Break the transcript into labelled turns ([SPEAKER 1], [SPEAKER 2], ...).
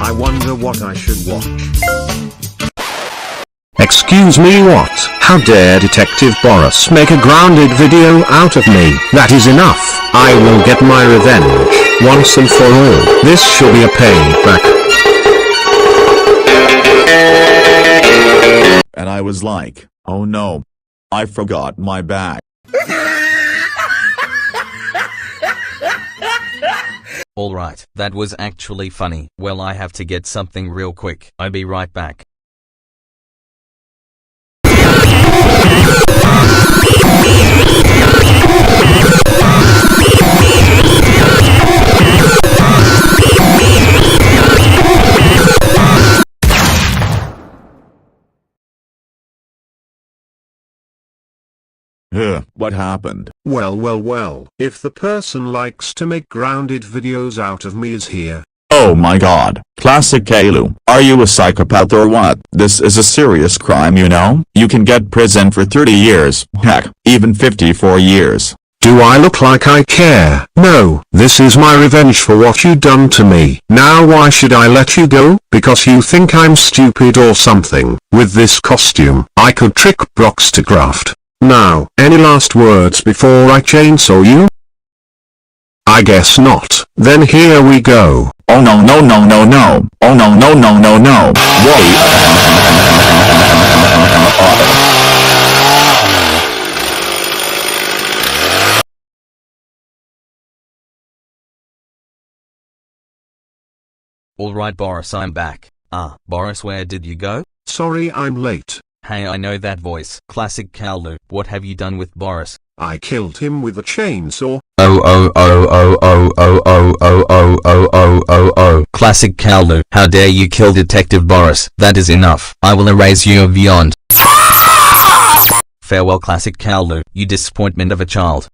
[SPEAKER 1] I wonder what I should watch.
[SPEAKER 2] Excuse me, what? How dare Detective Boris make a grounded video out of me? That is enough. I will get my revenge, once and for all. This shall be a payback.
[SPEAKER 3] And I was like, oh no. I forgot my bag.
[SPEAKER 4] Alright, that was actually funny. Well, I have to get something real quick. I'll be right back.
[SPEAKER 3] What happened?
[SPEAKER 1] Well, if the person likes to make grounded videos out of me is here.
[SPEAKER 3] Oh my god. Classic Caillou. Are you a psychopath or what? This is a serious crime, you know? You can get prison for 30 years. Heck, even 54 years.
[SPEAKER 2] Do I look like I care? No, this is my revenge for what you done to me. Now why should I let you go? Because you think I'm stupid or something. With this costume, I could trick Brockstercraft. Now, any last words before I chainsaw you? I guess not. Then here we go.
[SPEAKER 3] Oh no. Oh no. Wait.
[SPEAKER 4] Alright Boris, I'm back. Boris, where did you go?
[SPEAKER 1] Sorry I'm late.
[SPEAKER 4] Hey, I know that voice. Classic Caillou. What have you done with Boris?
[SPEAKER 1] I killed him with a chainsaw.
[SPEAKER 4] Classic Caillou. How dare you kill Detective Boris? That is enough. I will erase you of Vyond. Farewell Classic Caillou, you disappointment of a child.